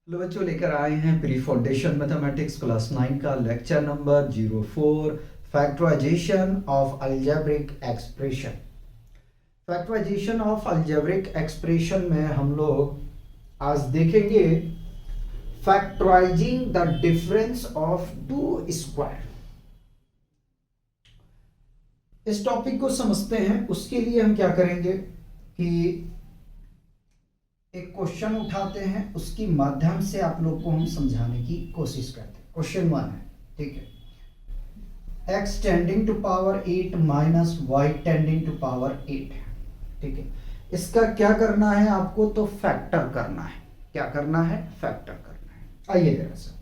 Hello बच्चों, लेकर आए हैं प्री फाउंडेशन मैथमेटिक्स क्लास 9 का lecture number 04 factorisation of algebraic expression. Factorisation of algebraic expression में हम लोग आज देखेंगे factorising the difference of two square. इस टॉपिक को समझते हैं, उसके लिए हम क्या करेंगे कि एक क्वेश्चन उठाते हैं, उसके माध्यम से आप लोग को हम समझाने की कोशिश करते हैं। क्वेश्चन 1 है, ठीक है, x tending to power 8 minus y tending to power 8 है, ठीक है। इसका क्या करना है आपको? तो फैक्टर करना है। क्या करना है? फैक्टर करना है। आइए जरा सा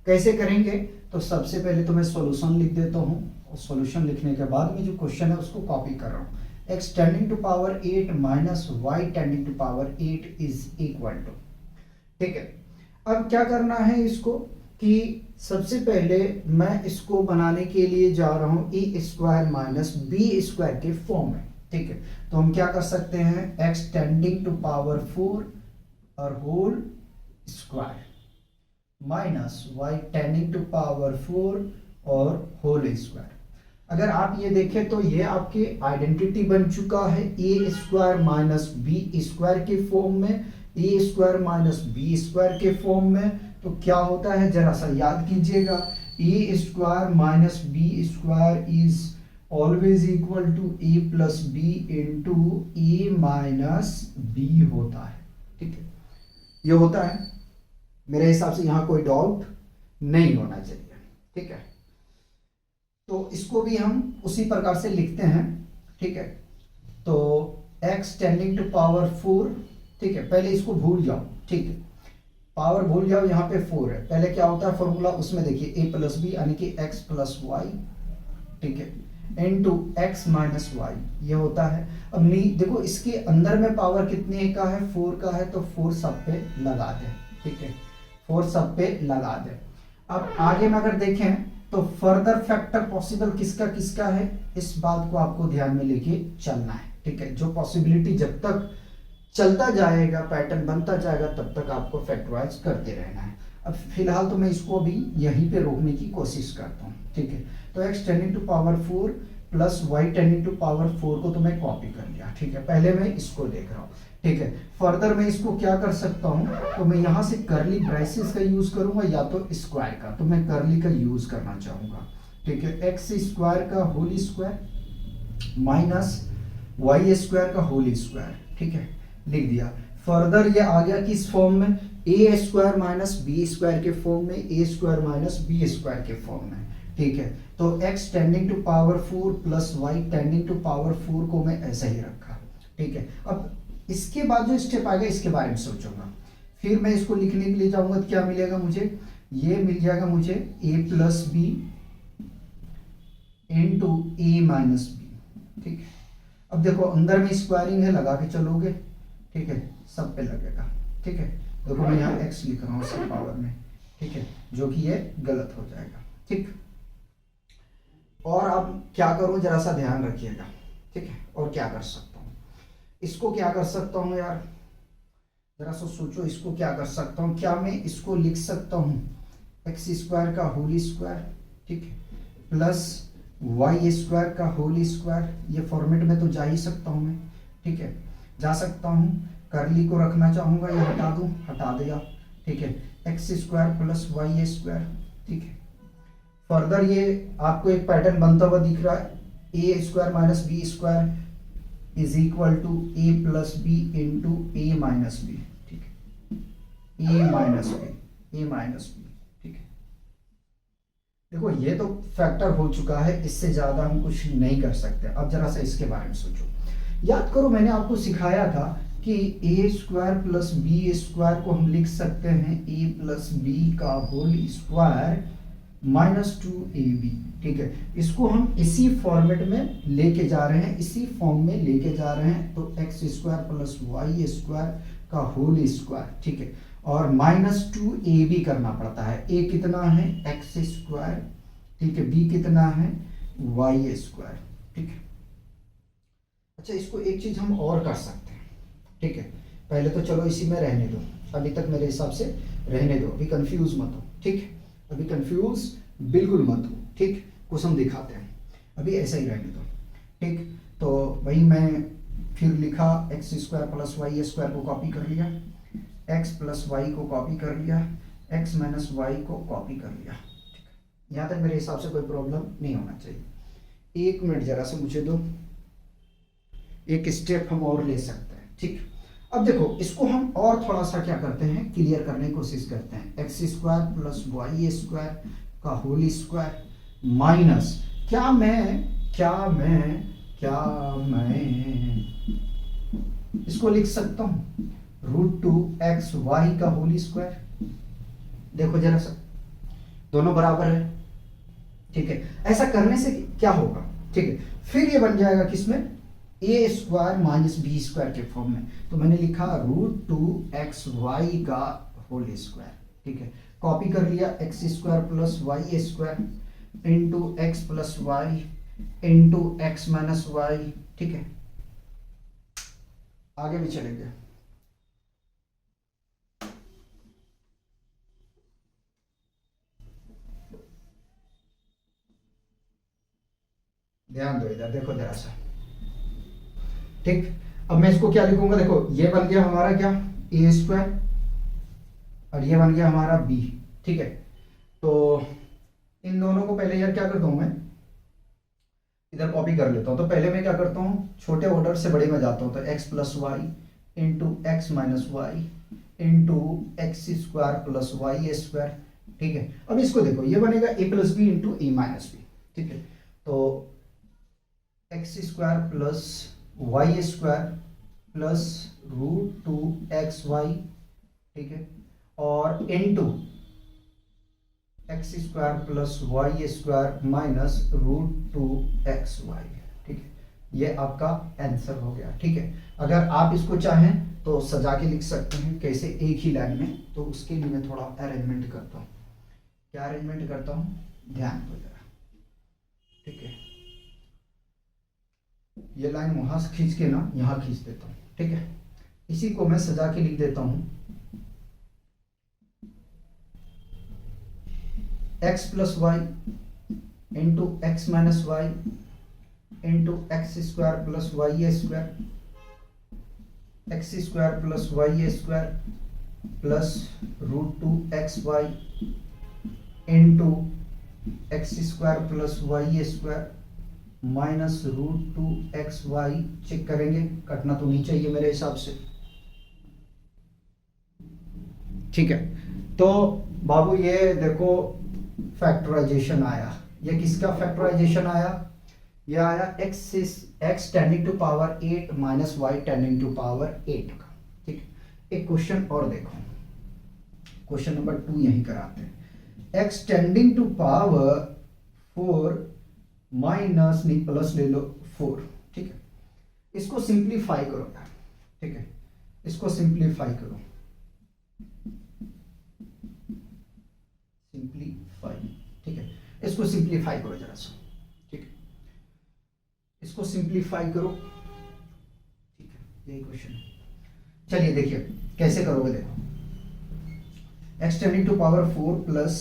कैसे करेंगे। तो सबसे पहले तो मैं सॉल्यूशन लिख देता हूं, और सॉल्यूशन लिखने के बाद में जो क्वेश्चन है उसको कॉपी कर रहा हूं। x tending to power 8 minus y tending to power 8 is equal to, ठीक है। अब क्या करना है इसको कि सबसे पहले मैं इसको बनाने के लिए जा रहा हूं ए स्क्वायर माइनस बी स्क्वायर के फॉर्म में, ठीक है। तो हम क्या कर सकते हैं, x टेंडिंग टू पावर 4 और whole square minus y tending to power 4 और होल स्क्वायर। अगर आप ये देखें तो ये आपकी आइडेंटिटी बन चुका है A square minus B square के फॉर्म में, ए स्क्वायर माइनस बी स्क्वायर के फॉर्म में। तो क्या होता है जरा सा याद कीजिएगा, A square minus B square is always equal to A plus B into A minus B होता है, ठीक है। ये होता है, मेरे हिसाब से यहाँ कोई डाउट नहीं होना चाहिए, ठीक है। तो इसको भी हम उसी प्रकार से लिखते हैं, ठीक है। तो x टेंडिंग टू पावर 4, ठीक है। पहले इसको भूल जाओ, ठीक है, पावर भूल जाओ, यहाँ पे 4 है। पहले क्या होता है फॉर्मूला, उसमें देखिए a प्लस बी यानी कि x प्लस वाई, ठीक है, इनटू x माइनस वाई, ये होता है। अब नहीं देखो, इसके अंदर में पावर कितने का है? 4 का है, तो 4 सब पे लगा दें, ठीक है, 4 सब पे लगा दें। अब आगे में अगर देखें तो फर्दर फैक्टर पॉसिबल किसका किसका है, इस बात को आपको ध्यान में लेके चलना है, ठीक है। जो पॉसिबिलिटी जब तक चलता जाएगा, पैटर्न बनता जाएगा, तब तक आपको फैक्टराइज करते रहना है। अब फिलहाल तो मैं इसको अभी यहीं पे रोकने की कोशिश करता हूँ, ठीक है। तो x tending to power 4 plus y tending to power 4 को तो मैं कॉपी कर लिया, ठीक है। पहले मैं इसको देख रहा हूँ, ठीक है। फर्दर मैं इसको क्या कर सकता हूँ, तो मैं यहाँ से करली ब्रेसेस का यूज करूंगा या तो स्क्वायर का, तो मैं करली का यूज करना चाहूंगा, ठीक है। एक्स स्क्वायर का whole square minus y square का होल स्क्वायर, ठीक है, लिख दिया। फर्दर ये आ गया किस फॉर्म में, ए स्क्वायर माइनस बी स्क्वायर के फॉर्म में, ए स्क्वायर माइनस बी स्क्वायर के फॉर्म में, ठीक है। तो x tending to power 4 plus y tending to power 4 को मैं ऐसा ही रखा, ठीक है। अब इसके बाद जो स्टेप आएगा इसके बारे में सोचूंगा, फिर मैं इसको लिखने के लिए जाऊंगा तो क्या मिलेगा मुझे, ये मिल जाएगा मुझे a plus B into A minus B, ठीक है। अब देखो अंदर में स्क्वायरिंग है, लगा के चलोगे, ठीक है, सब पे लगेगा, ठीक है। देखो मैं यहाँ x लिख रहा हूँ सब पावर में, ठीक है, जो कि ये गलत हो जाएगा, ठीक। और अब क्या करूं जरा सा ध्यान रखिएगा, ठीक है। और क्या कर सकता हूं, इसको क्या कर सकता हूं यार, जरा सा सोचो, इसको क्या कर सकता हूं। क्या मैं इसको लिख सकता हूं एक्स स्क्वायर का होल स्क्वायर, ठीक है, प्लस वाई स्क्वायर का होल स्क्वायर, ये फॉर्मेट में तो जा ही सकता हूं मैं, ठीक है, जा सकता हूं। करली को रखना चाहूंगा, ये हटा दूं, हटा दिया, ठीक है। X square plus y square, ठीक है। फर्दर ये आपको एक पैटर्न बनता हुआ दिख रहा है, A square minus B square is equal to A plus B into A minus B, ठीक है, A minus B, A minus B, ठीक है। देखो ये तो फैक्टर हो चुका है, इससे ज्यादा हम कुछ नहीं कर सकते। अब जरा सा इसके बारे में सोचो, याद करो मैंने आपको सिखाया था कि ए स्क्वायर प्लस बी स्क्वायर को हम लिख सकते हैं ए प्लस बी का होल स्क्वायर माइनस 2ab, ठीक है। इसको हम इसी फॉर्मेट में लेके जा रहे हैं, इसी फॉर्म में लेके जा रहे हैं। तो x square plus y square का होल स्क्वायर, ठीक है, और माइनस 2ab करना पड़ता है। ए कितना है, एक्स स्क्वायर, ठीक है, बी कितना है, वाई स्क्वायर, ठीक है। अच्छा, इसको एक चीज हम और कर सकते हैं, ठीक है। पहले तो चलो इसी में रहने दो, अभी तक मेरे हिसाब से रहने दो, अभी कंफ्यूज मत हो, ठीक है, अभी कंफ्यूज बिल्कुल मत हो, ठीक, कुछ हम दिखाते हैं, अभी ऐसा ही रहने दो, ठीक। तो वही मैं फिर लिखा x square plus y square को कॉपी कर लिया, एक्स प्लस वाई को कॉपी कर लिया, एक्स माइनस वाई को कॉपी कर लिया, ठीक है। यहाँ तक मेरे हिसाब से कोई प्रॉब्लम नहीं होना चाहिए। एक मिनट जरा से मुझे दो, एक स्टेप हम और ले सकते हैं, ठीक। अब देखो इसको हम और थोड़ा सा क्या करते हैं, क्लियर करने की कोशिश करते हैं। X square plus y square का होल स्क्वायर माइनस क्या मैं इसको लिख सकता हूं रूट टू एक्स वाई का होल स्क्वायर। देखो जरा सा, दोनों बराबर है, ठीक है। ऐसा करने से क्या होगा, ठीक है, फिर ये बन जाएगा किसमें, a square minus B square के फॉर्म में। तो मैंने लिखा रूट टू एक्स वाई का होल स्क्वायर, ठीक है। कॉपी कर लिया x square plus y square into x plus y into x minus y, ठीक है। आगे भी चलेंगे, ध्यान दो इधर, देखो जरा सा, ठीक। अब मैं इसको क्या लिखूंगा, देखो ये बन गया हमारा क्या, ए स्क्वायर, और ये बन गया हमारा बी, ठीक है। तो इन दोनों को पहले यार क्या करता हूं मैं, इधर कॉपी कर लेता हूं। तो पहले मैं क्या करता हूं, छोटे ऑर्डर से बड़े में जाता हूं। तो x plus y into x minus y into x square plus y square, ठीक है। अब इसको देखो, ये बनेगा a plus B into A minus B, ठीक है। तो x square plus y square plus root two x y, ठीक है, और into x square plus y square minus root two x y, ठीक है। ये आपका आंसर हो गया, ठीक है। अगर आप इसको चाहें तो सजा के लिख सकते हैं, कैसे, एक ही लाइन में। तो उसके लिए मैं थोड़ा अरेंजमेंट करता हूँ। क्या अरेंजमेंट करता हूँ, ध्यान दो जरा, ठीक है। ये लाइन वहां से खींच के ना यहाँ खींच देता हूँ, ठीक है। इसी को मैं सजा के लिख देता हूँ, x plus y into x minus y into x square plus y square, x square plus y square plus root two x Y into x square plus y square minus root two x y. Check करेंगे, कटना तो नहीं चाहिए मेरे हिसाब से, ठीक है। तो बाबू ये देखो फैक्टराइजेशन आया, ये किसका फैक्टराइजेशन आया, ये आया x tending to power 8 minus y tending to power 8 का, ठीक। एक क्वेश्चन और देखो, क्वेश्चन नंबर 2 यही कराते हैं। X tending to power 4 minus, नहीं प्लस ले लो 4, ठीक है। इसको सिंप्लीफाई करो यार, ठीक है, इसको सिंप्लीफाई करो, सिंप्लीफाई, ठीक है। इसको सिंप्लीफाई करो जरा सा, ठीक है, इसको सिंप्लीफाई करो, ठीक है। यही क्वेश्चन है, चलिए देखिए कैसे करोगे। देखो x tending to power 4 plus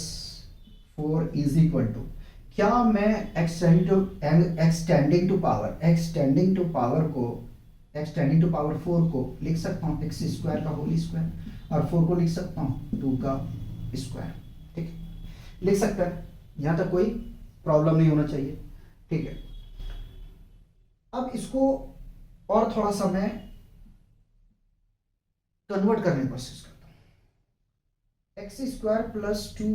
4 is equal to, क्या मैं एक्सटेंडिंग टू पावर 4 को लिख सकता हूँ एक्स स्क्वायर का होल स्क्वायर, और 4 को लिख सकता हूँ 2 का स्क्वायर, ठीक है, लिख सकता है। यहां तक कोई प्रॉब्लम नहीं होना चाहिए, ठीक है। अब इसको और थोड़ा सा मैं कन्वर्ट करने की कोशिश करता हूं। एक्स स्क्वायर प्लस 2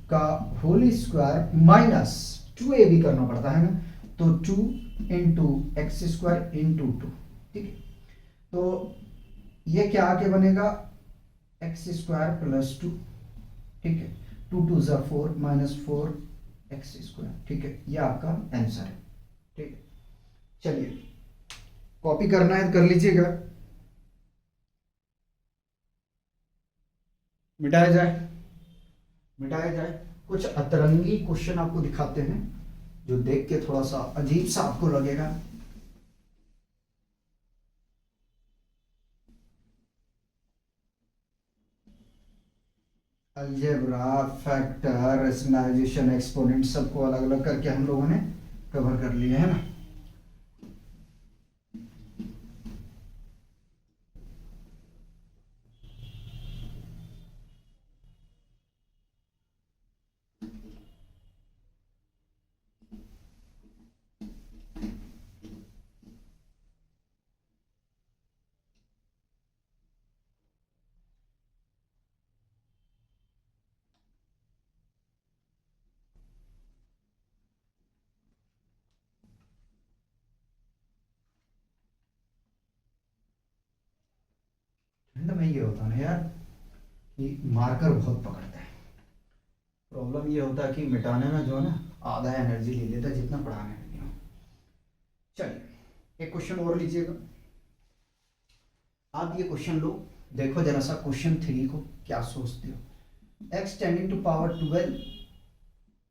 का होल स्क्वायर माइनस 2a भी करना पड़ता है ना, तो 2 इंटू एक्स स्क्वायर इंटू 2, ठीक है। तो ये क्या आके बनेगा, एक्स स्क्वायर प्लस 2, ठीक है, 2 2 ज़ा 4 माइनस 4 एक्स स्क्वायर, ठीक है। ये आपका आंसर है, ठीक है। चलिए कॉपी करना है तो कर लीजिएगा, मिटाया जाए। कुछ अतरंगी क्वेश्चन आपको दिखाते हैं जो देख के थोड़ा सा अजीब सा आपको लगेगा। अलजेब्रा, फैक्टर, रेशनलाइजेशन, एक्सपोनेंट सबको अलग अलग करके हम लोगों ने कवर कर लिया है ना। ठंड में ये होता है ना यार कि मार्कर बहुत पकड़ता है। प्रॉब्लम ये होता है कि मिटाने में जो है ना आधा एनर्जी ले लेता है जितना पढ़ाने में नहीं हो। चलिए एक क्वेश्चन और लीजिएगा। आप ये क्वेश्चन लो, देखो जरा सा क्वेश्चन 3 को क्या सोचते हो। x tending to power 12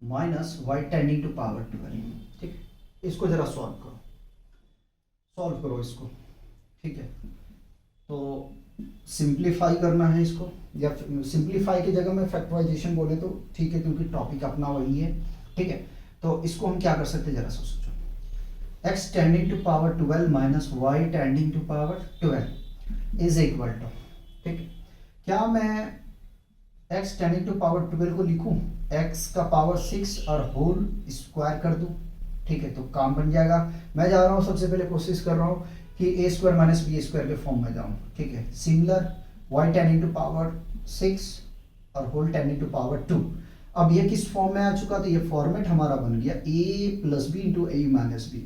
minus y tending to power 12। ठीक है, इसको जरा सॉल्व करो इसको। ठीक है, तो सिंप्लीफाई करना है इसको, या सिंप्लीफाई की जगह में फैक्टराइजेशन बोले तो ठीक है क्योंकि टॉपिक अपना वही है। ठीक है, तो इसको हम क्या कर सकते हैं जरा सा सोचो। x tending to power 12 minus y tending to power 12 is equal to, ठीक है, क्या मैं x टेंडिंग टू पावर 12 को लिखूं x का पावर 6 और होल स्क्वायर कर दूं। ठीक है, तो काम बन जाएगा। मैं जा रहा हूं, सबसे पहले कोशिश कर रहा हूं कि a square minus B square के फॉर्म में जाऊं। ठीक है, similar y tending to power 6 और होल टेंडिंग टू पावर 2। अब ये किस फॉर्म में आ चुका, तो ये फॉर्मेट हमारा बन गया a plus B into A minus b.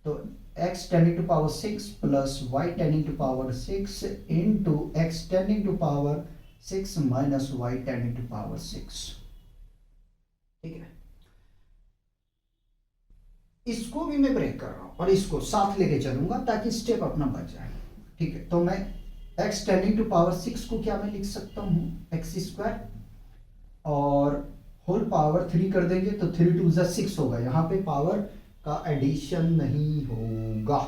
तो x tending to power 6 plus y tending to power 6 into x tending to power 6 minus y tending to power 6। ठीक है, इसको भी मैं ब्रेक कर रहा हूं और इसको साथ लेके चलूंगा ताकि स्टेप अपना बच जाए। ठीक है, तो मैं x टेंडिंग टू पावर 6 को क्या मैं लिख सकता हूं एक्स स्क्वायर और होल पावर 3 कर देंगे तो 3 टू 6 होगा। यहाँ पे पावर का एडिशन नहीं होगा।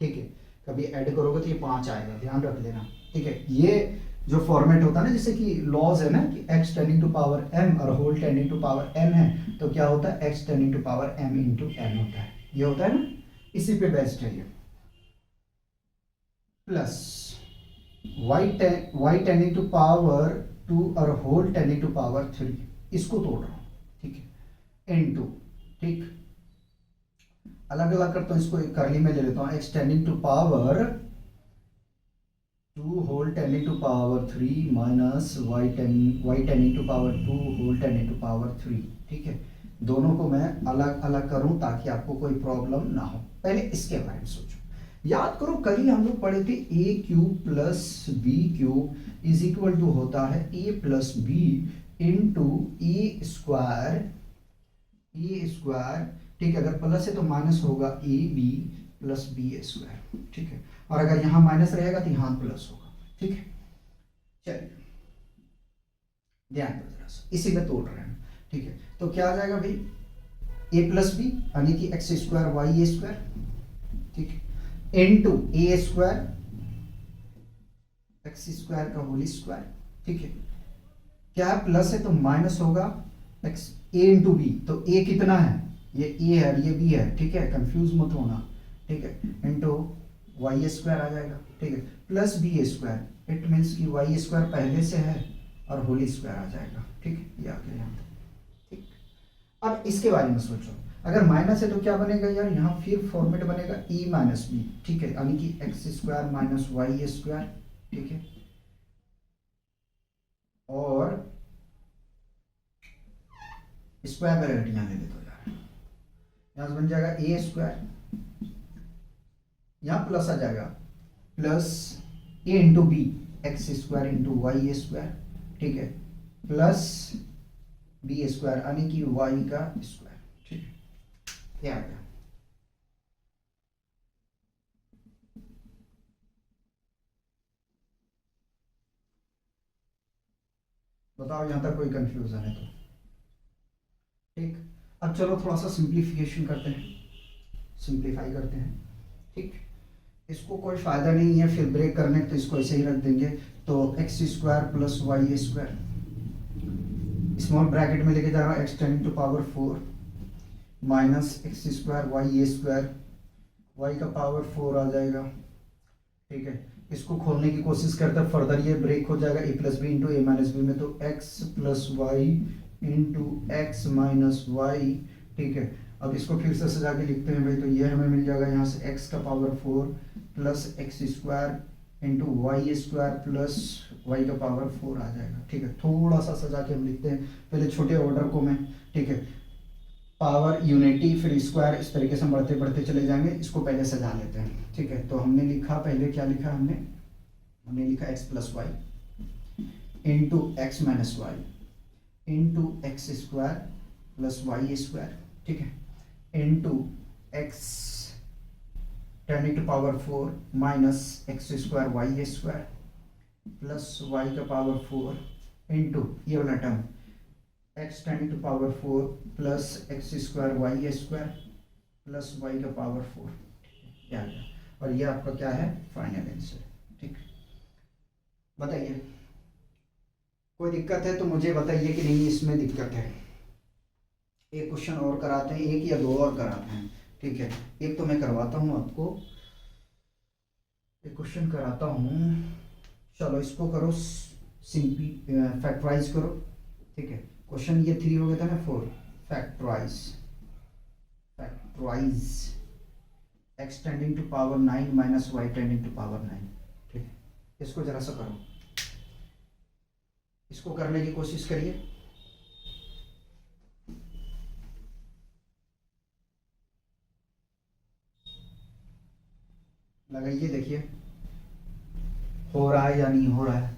ठीक है, कभी ऐड करोगे तो ये 5 आएगा, ध्यान रख लेना। ठीक है, ये जो फॉर्मेट होता है ना, जैसे कि लॉज है ना कि x tending to power m और whole tending to power n है, तो क्या होता है x tending to power m into n होता है। ये होता है ना, इसी पे बेस्ड है ये। Plus y tending to power 2 और होल टेंडिंग टू पावर 3, इसको तोड़ रहा हूं। ठीक है, इनटू, ठीक, अलग अलग करता हूं, इसको एक करली में ले लेता हूं। x tending to power 2 whole tending to power 3 minus y tending to power 2 whole tending to power 3। ठीक है, दोनों को मैं अलग अलग करूं ताकि आपको कोई प्रॉब्लम ना हो। पहले इसके बारे में सोचो, याद करो कल ही हम लोग पढ़े थे a cube plus b cube is equal to होता है a plus B into a square. ठीक है, अगर प्लस है तो माइनस होगा a b plus B square. ठीक है, और अगर यहां माइनस रहेगा तो यहां प्लस होगा। ठीक है, चलिए ध्यान दो जरा सा, इसी में तोड़ रहे हैं। ठीक है, तो क्या आ जाएगा भाई, a प्लस बी यानी कि x square y a square, ठीक है, इनटू ए स्क्वायर एक्स स्क्वायर का होल स्क्वायर। ठीक है, क्या है प्लस है तो माइनस होगा एक्स ए इंटू बी। तो ए कितना है, ये ए है और ये बी है। ठीक है, कंफ्यूज मत होना। ठीक है, इंटू वाई स्क्वायर आ जाएगा। ठीक है, plus B square, it means कि वाई स्क्वायर पहले से है और होल स्क्वायर आ जाएगा। ठीक है, ये आ गया यहाँ। ठीक, अब इसके बारे में सोचो, अगर माइनस है तो क्या बनेगा यार, यहाँ फिर फॉर्मेट बनेगा e माइनस बी। ठीक है, यानी कि x square minus y square. ठीक है, और स्क्वायर ब्रैकेट यहाँ ले लेते हो यार, यहाँ से बन जाएगा ए स्क्वायर, यहाँ प्लस आ जाएगा plus A into B X square into Y square. ठीक है, प्लस बी स्क्वायर यानी कि वाई का स्क्वायर। ठीक है, क्या आ गया, बताओ यहां तक कोई कंफ्यूजन है तो। ठीक, अब चलो थोड़ा सा सिंप्लीफिकेशन करते हैं, सिंप्लीफाई करते हैं। ठीक, इसको कोई फायदा नहीं है फिर ब्रेक करने, तो इसको ऐसे ही रख देंगे। तो x square plus y square small bracket में लेके जा रहा हूँ, x tending to power 4 minus x square y a square, y का पावर 4 आ जाएगा। ठीक है, इसको खोलने की कोशिश करते हैं, फर्दर ये ब्रेक हो जाएगा a plus B into A minus b में, तो x plus y into x minus y. ठीक है, अब इसको फिर से सजा के लिखते हैं भाई, तो ये हमें मिल जाएगा यहाँ से एक्स का power 4 plus x square into Y square plus y का पावर 4 आ जाएगा। ठीक है, थोड़ा सा सजा के हम लिखते हैं पहले छोटे ऑर्डर को में। ठीक है, पावर यूनिटी फिर स्क्वायर, इस तरीके से बढ़ते बढ़ते चले जाएंगे, इसको पहले सजा लेते हैं। ठीक है, तो हमने लिखा पहले क्या लिखा हमने लिखा x plus y into x minus y into x square plus y square. ठीक है, into x tending to power 4 minus x square y square plus y का पावर 4 इंटू ये वाला term x tending to power 4 plus x square y square plus y का power 4। क्या आ गया, और ये आपका क्या है फाइनल आंसर। ठीक, बताइए कोई दिक्कत है तो मुझे बताइए कि नहीं इसमें दिक्कत है। एक क्वेश्चन और कराते हैं, एक या दो और कराते हैं। ठीक है, एक तो मैं करवाता हूँ आपको, एक क्वेश्चन कराता हूँ, चलो इसको करो सिंपली फैक्टराइज करो। ठीक है, क्वेश्चन ये 3 हो गया था ना, 4 factorize x tending to power 9 minus y tending to power 9। ठीक है, इसको जरा सा करो, इसको करने की कोशिश करिए। लगाइए, देखिए हो रहा है या नहीं हो रहा है।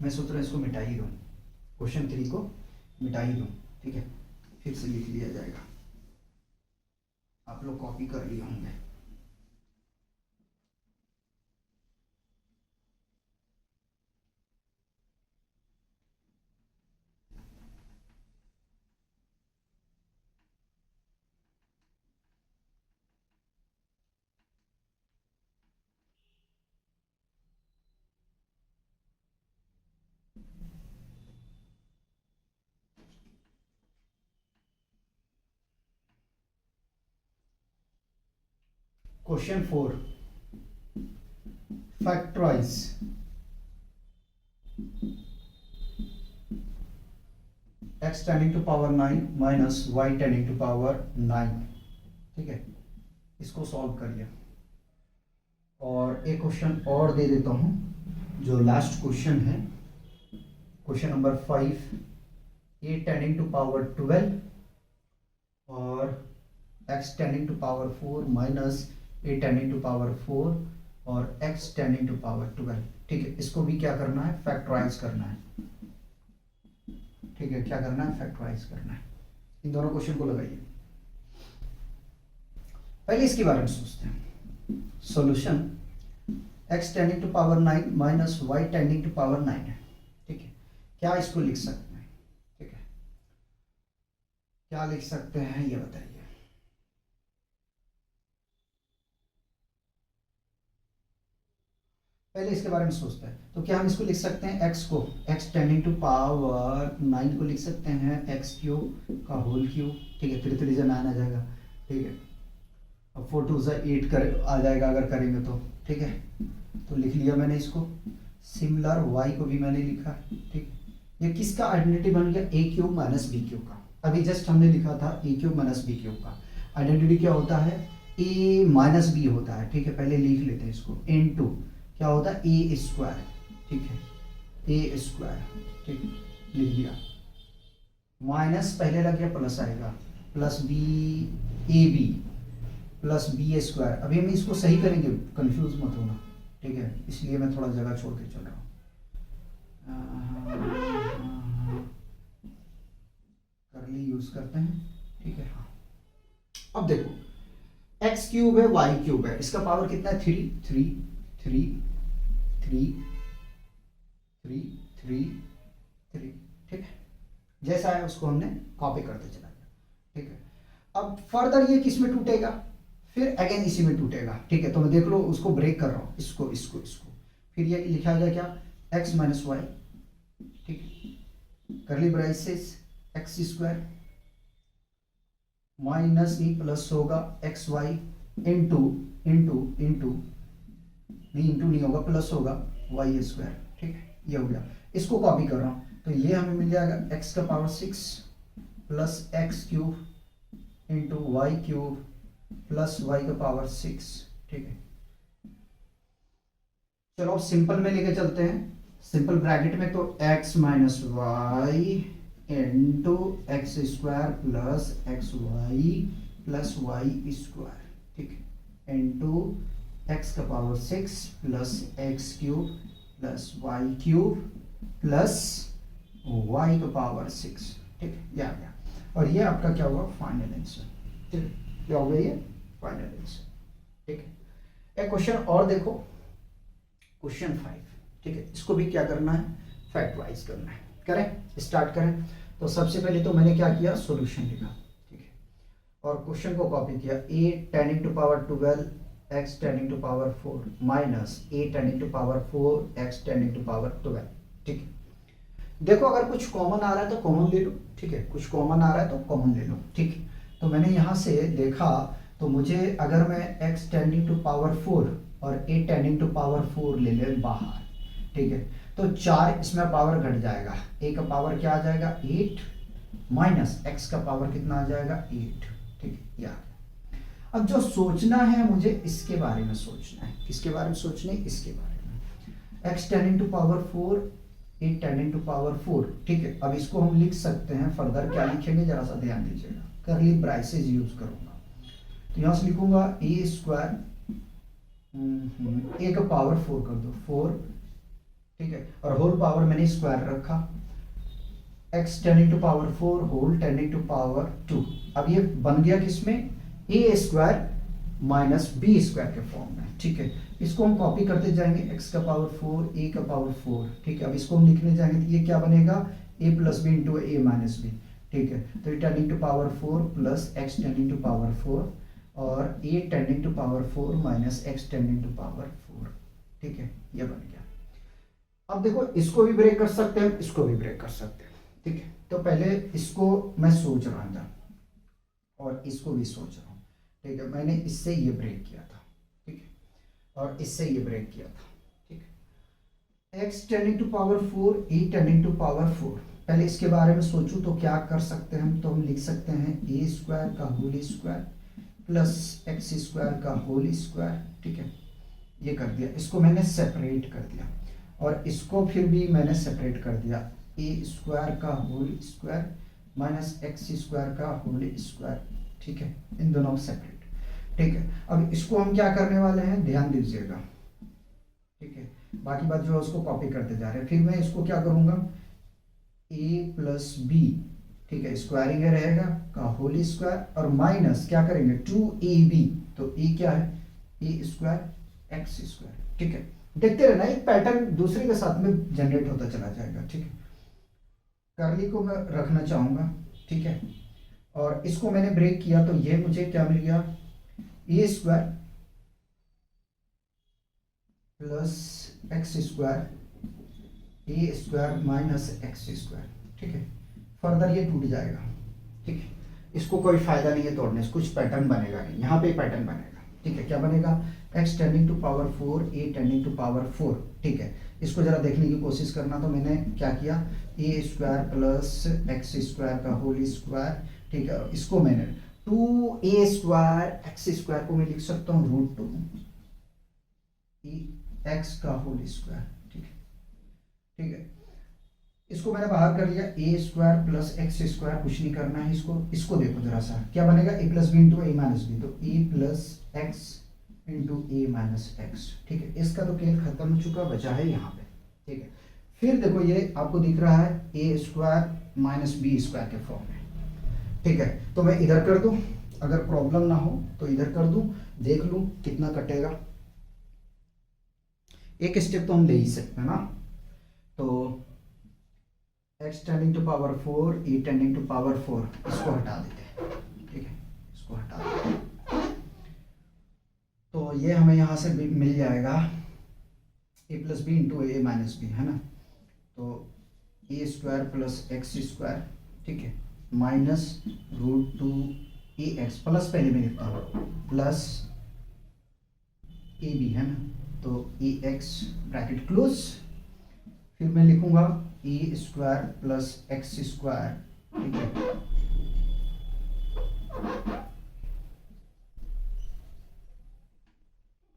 मैं सोच रहा हूँ इसको मिटा ही दूँ, क्वेश्चन 3 को मिटा ही दूँ। ठीक है, फिर से लिख लिया जाएगा, आप लोग कॉपी कर लिए होंगे। Question 4 factorize x tending to power 9 minus y tending to power 9। ठीक है, इसको सॉल्व करिए, और एक क्वेश्चन और दे देता हूं जो लास्ट क्वेश्चन है, question number 5 a tending to power 12 और x tending to power 4 minus a tending to power 4 और एक्स टेंडिंग टू पावर 12। ठीक है, इसको भी क्या करना है, फैक्टराइज करना है। ठीक है, क्या करना है, फैक्टराइज करना है। इन दोनों क्वेश्चन को लगाइए, पहले इसके बारे में सोचते हैं। Solution x tending to power 9 minus y tending to power 9 है। ठीक है, क्या इसको लिख सकते हैं, ठीक है, क्या लिख सकते हैं ये बताइए। पहले इसके बारे में सोचते हैं, तो क्या हम इसको लिख सकते हैं, एक्स को एक्स टेंडिंग टू पावर 9 को लिख सकते हैं एक्स क्यूब का होल क्यूब। ठीक है, 3 3 9 आ जाएगा। ठीक है, अब 4 2 8 कर आ जाएगा अगर करेंगे तो। ठीक है, तो लिख लिया मैंने इसको। सिमिलर वाई को भी मैंने लिखा। ठीक, ये किसका आइडेंटिटी बन गया, ए क्यूब माइनस बी क्यूब का। अभी जस्ट हमने लिखा था ए क्यूब माइनस बी क्यूब का। आइडेंटिटी क्या होता है, ए माइनस बी होता है। ठीक है, पहले लिख लेते हैं इसको, इनटू क्या होता है ए स्क्वायर। ठीक है, ए स्क्वायर। ठीक, लिख दिया, माइनस पहले लग गया प्लस आएगा, plus b a b plus B square. अभी हम इसको सही करेंगे, कंफ्यूज मत होना। ठीक है, इसलिए मैं थोड़ा जगह छोड़ के चल रहा हूँ। करली यूज करते हैं। ठीक है, हाँ, अब देखो एक्स क्यूब है वाई क्यूब है, इसका पावर कितना है, 3 3 3 3 3 3 3। ठीक है, जैसा है उसको हमने कॉपी करते चला गया। ठीक है, अब फर्दर ये किस में टूटेगा, फिर अगेन इसी में टूटेगा, ठीक है। तो मैं देख लो उसको ब्रेक कर रहा हूँ, इसको इसको इसको, फिर ये लिखा जाए क्या, x माइनस वाई, ठीक है, curly braces X square minus E plus होगा X Y into into into नहीं, इंटू नहीं होगा, प्लस होगा वाई स्क्वायर, ठीक है। ये हो गया, इसको कॉपी कर रहा हूँ तो ये हमें मिल जाएगा x का power 6 plus x cube into y cube plus y का पावर 6, ठीक है। चलो अब सिंपल में लेके चलते हैं, सिंपल ब्रैकेट में, तो x minus y into x square plus x y plus y square, ठीक है, इंटू एक्स का power 6 plus x cube plus y cube plus y का पावर 6, ठीक है, ये आ गया। और ये आपका क्या हुआ, फाइनल आंसर, ठीक है, क्या हो गया ये फाइनल आंसर, ठीक है। एक क्वेश्चन और देखो, क्वेश्चन 5, ठीक है, इसको भी क्या करना है, फैक्ट वाइज करना है। करें, स्टार्ट करें। तो सबसे पहले तो मैंने क्या किया, सॉल्यूशन लिखा, ठीक है, और क्वेश्चन को कॉपी किया, a tending to power 12 x tending to power 4 minus a tending to power 4 x tending to power 12, ठीक है। देखो अगर कुछ कॉमन आ रहा है तो कॉमन ले लो, ठीक है, कुछ कॉमन आ रहा है तो कॉमन ले लो, ठीक है। तो मैंने यहाँ से देखा तो मुझे अगर मैं x टेंडिंग टू पावर 4 और a टेंडिंग टू पावर 4 ले ले बाहर, ठीक है, तो 4 इसमें पावर घट जाएगा, a का पावर क्या आ जाएगा 8 माइनस x का पावर कितना आ जाएगा 8, ठीक है, यार। अब जो सोचना है मुझे इसके बारे में सोचना है, किसके बारे में सोचना है, इसके बारे में, x tending to power 4 a tending to power 4, ठीक है। अब इसको हम लिख सकते हैं, फर्दर क्या लिखेंगे जरा सा ध्यान दीजिएगा, करली ब्राइसेस यूज करूंगा, तो यहां से लिखूंगा a स्क्वायर a का पावर 4 कर दो 4, ठीक है, और होल पावर मैंने स्क्वायर रखा, x tending to power 4 whole tending to power 2। अब ये बन गया किसमें, a square minus b square के फॉर्म में, ठीक है। इसको हम कॉपी करते जाएंगे, x का पावर 4 a का पावर 4, ठीक है। अब इसको हम लिखने जाएंगे तो ये क्या बनेगा, a plus B into a minus B, ठीक है। तो ये tending to power 4 plus x tending to power 4 और a tending to power 4 minus x tending to power 4, ठीक है, ये बन गया। अब देखो इसको भी ब्रेक कर सकते हैं, इसको भी ब्रेक कर सकते हैं, ठीक है। तो पहले इसको मैं सोच रहा था और इसको भी सोच रहा हूँ, ठीक है। मैंने इससे ये ब्रेक किया था, ठीक है, और इससे ये ब्रेक किया था, ठीक है। x tending to power 4 a tending to power 4, पहले इसके बारे में सोचूं तो क्या कर सकते हैं हम, तो हम लिख सकते हैं a स्क्वायर का whole square plus x square का होल स्क्वायर, ठीक है, ये कर दिया। इसको मैंने सेपरेट कर दिया और इसको फिर भी मैंने सेपरेट कर दिया, a स्क्वायर का whole square minus x square का होल स्क्वायर, ठीक है, इन दोनों को सेपरेट, ठीक है। अब इसको हम क्या करने वाले हैं, ध्यान दीजिएगा, ठीक है, बाकी बात जो है उसको कॉपी करते जा रहे हैं। फिर मैं इसको क्या करूंगा, a प्लस बी, ठीक है, स्क्वायरिंग रहेगा का होल स्क्वायर और माइनस क्या करेंगे 2ab, तो a क्या है a स्क्वायर एक्स स्क्वायर, ठीक है। देखते रहना, एक पैटर्न दूसरे के साथ में जनरेट होता चला जाएगा, ठीक है। करली को मैं रखना चाहूंगा, ठीक है, और इसको मैंने ब्रेक किया तो ये मुझे क्या मिल गया, ए स्क्वायर प्लस एक्स स्क्वायर ए स्क्वायर माइनस एक्स स्क्वायर, ठीक है। फर्दर ये टूट जाएगा, ठीक है, इसको कोई फायदा नहीं है तोड़ने से, कुछ पैटर्न बनेगा नहीं, यहाँ पे पैटर्न बनेगा, ठीक है। क्या बनेगा, x tending to power 4 a tending to power 4, ठीक है। इसको जरा देखने की कोशिश करना, तो मैंने क्या किया, a square plus x square का होल स्क्वायर, ठीक है, इसको मैंने 2a स्क्वायर एक्स स्क्वायर को मैं लिख सकता हूँ √2 x का होल स्क्वायर, ठीक है, ठीक है। इसको मैंने बाहर कर लिया, a square plus x square, कुछ नहीं करना है इसको। इसको देखो जरा सा, क्या बनेगा, a plus B into a minus b, तो a plus x into a minus x, ठीक है। इसका तो खेल खत्म हो चुका, बचा है यहाँ पे, ठीक है। फिर देखो ये आपको दिख रहा है a square minus B square के फॉर्म में, ठीक है। तो मैं इधर कर दूं, अगर प्रॉब्लम ना हो तो इधर कर दूं, देख लूं कितना कटेगा। एक स्टेप तो हम ले ही सकते हैं ना, तो x tending to power 4 e tending to power 4, इसको हटा देते हैं, ठीक है, इसको हटा देते हैं। तो ये हमें यहाँ से मिल जाएगा a plus B into A minus B, है ना। तो ए स्क्वायर प्लस एक्स स्क्वायर, ठीक है, minus root to A x, plus पहले में लिखता हूँ, प्लस ए बी, है ना। तो ए एक्स ब्रैकेट क्लोज, फिर मैं लिखूंगा ए स्क्वायर प्लस एक्स स्क्वायर, ठीक है,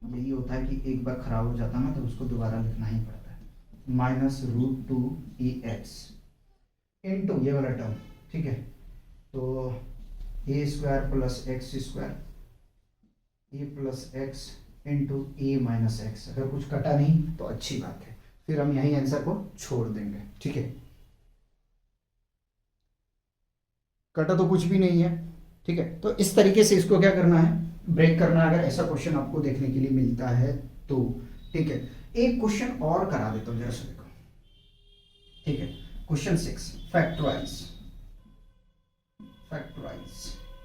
यही होता है कि एक बार खराब हो जाता है ना तो उसको दोबारा लिखना ही पड़ता है, minus root to A x into ये वाला टर्म, ठीक है। तो ए स्क्वायर प्लस एक्स स्क्वायर, ए प्लस एक्स इंटू ए माइनस एक्स। अगर कुछ कटा नहीं तो अच्छी बात है, फिर हम यही आंसर को छोड़ देंगे, ठीक है। कटा तो कुछ भी नहीं है, ठीक है। तो इस तरीके से इसको क्या करना है, ब्रेक करना है, अगर ऐसा क्वेश्चन आपको देखने के लिए मिलता है तो, ठीक है। एक क्वेश्चन और करा देता हूं, जरा सा देखो, ठीक है। क्वेश्चन 6 फैक्टराइज,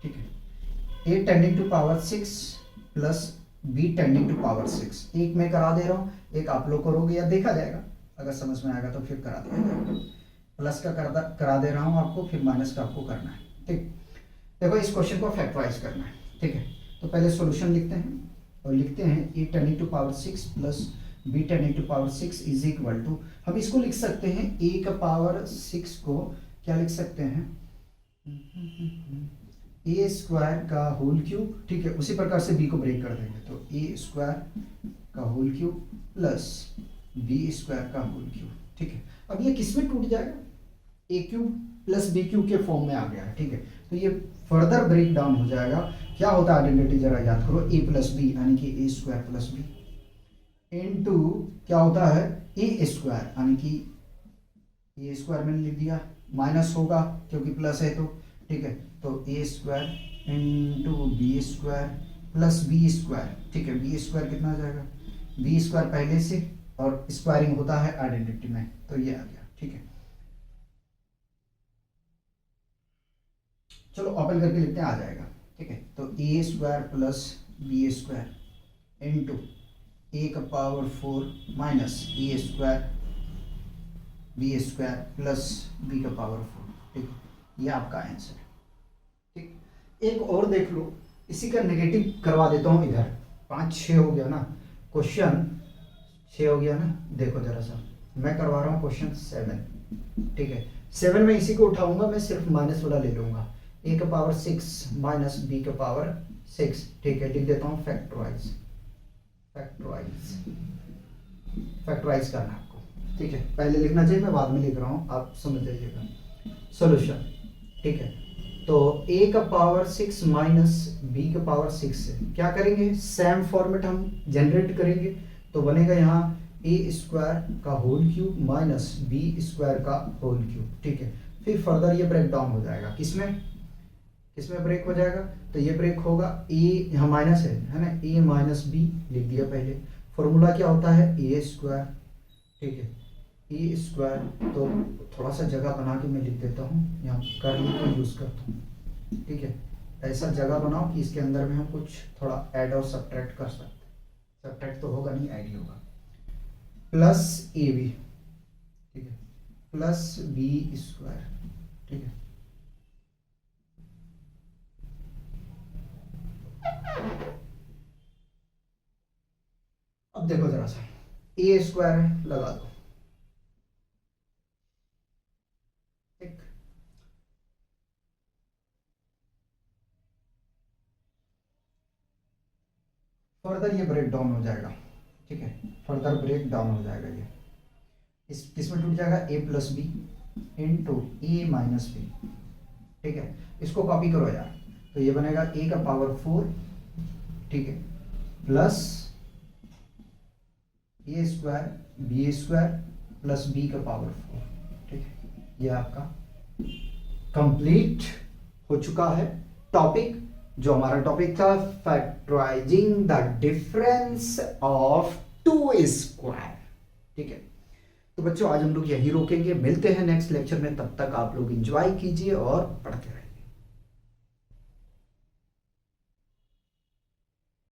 ठीक है। a tending to power 6 plus b tending to power 6, एक मैं करा दे रहा हूं, एक आप लोग करोगे या देखा जाएगा, अगर समझ में आएगा तो फिर करा दिया जाएगा। प्लस का करा दे रहा हूं आपको, फिर माइनस का आपको करना है, ठीक। देखो इस क्वेश्चन को फैक्टराइज करना है, ठीक है। तो पहले सॉल्यूशन लिखते हैं और लिखते हैं a tending to power 6 plus b tending to power 6 is equal to, हम इसको लिख सकते हैं a का पावर 6 को क्या लिख सकते हैं, ए स्क्वायर का होल क्यूब, ठीक है। उसी प्रकार से b को ब्रेक कर देंगे, तो ए स्क्वायर का whole cube plus B square का होल क्यूब, ठीक है। अब ये किस में टूट जाएगा, a cube plus b cube के फॉर्म में आ गया है, ठीक है। तो ये फर्दर ब्रेक डाउन हो जाएगा, क्या होता है आइडेंटिटी जरा याद करो, ए प्लस बी यानी कि ए स्क्वायर प्लस बी इनटू क्या होता है ए स्क्वायर, यानी कि ए स्क्वायर मैंने लिख दिया, माइनस होगा क्योंकि प्लस है तो, ठीक है। तो ए square into B square plus B square, ठीक है। बी स्क्वायर कितना आ जाएगा, बी स्क्वायर पहले से और स्क्वायरिंग होता है आइडेंटिटी में, तो ये आ गया, ठीक है। चलो ओपन करके लिखते हैं, आ जाएगा, ठीक है। तो ए square plus B square into A का power 4 minus A square B square plus B का पावर 4, ठीक है। ये आपका आंसर है, ठीक। एक और देख लो, इसी का नेगेटिव करवा देता हूँ इधर, 5 6 हो गया ना, क्वेश्चन 6 हो गया ना। देखो जरा सा, मैं करवा रहा हूँ क्वेश्चन 7, ठीक है। 7 में इसी को उठाऊंगा, मैं सिर्फ माइनस वाला ले लूंगा, ए का पावर 6 माइनस बी का पावर 6, ठीक है। लिख देता हूँ फैक्टराइज, फैक्टराइज करना आपको, ठीक है। पहले लिखना चाहिए, मैं बाद में लिख रहा हूँ, आप समझ जाइएगा। सॉल्यूशन, ठीक है। तो a का पावर 6 माइनस b का पावर 6 से क्या करेंगे, सेम फॉर्मेट हम जनरेट करेंगे, तो बनेगा यहाँ a स्क्वायर का whole cube minus b square का होल क्यूब, ठीक है। फिर फर्दर ये ब्रेक डाउन हो जाएगा, किसमें ब्रेक हो जाएगा, तो ये ब्रेक होगा a, यहाँ माइनस है ना, a माइनस b लिख दिया पहले। फॉर्मूला क्या होता है, a स्क्वायर, ठीक है, ए स्क्वायर। तो थोड़ा सा जगह बना के मैं लिख देता हूँ, यहाँ कर्ली को यूज़ करता हूँ, ठीक है। ऐसा जगह बनाओ कि इसके अंदर में हम कुछ थोड़ा ऐड और सब्ट्रैक्ट कर सकते हैं, सब्ट्रैक्ट तो होगा नहीं, ऐड ही होगा, प्लस ए बी, ठीक है, प्लस बी स्क्वायर, ठीक है। अब देखो जरा सा, ए स्क्वायर लगा दो, ठीक। फर्दर ये ब्रेक डाउन हो जाएगा, ठीक है। फर्दर ब्रेक डाउन हो जाएगा, ये इस किसमें टूट जाएगा, a plus B into A minus B, ठीक है। इसको कॉपी करो यार, तो ये बनेगा ए का पावर 4, ठीक है, plus A square B square plus B का पावर 4, ठीक है। ये आपका कंप्लीट हो चुका है टॉपिक, जो हमारा टॉपिक था factorising the difference of 2 square, ठीक है। तो बच्चों आज हम लोग यही रोकेंगे, मिलते हैं नेक्स्ट लेक्चर में, तब तक आप लोग एंजॉय कीजिए और पढ़ते रहिए।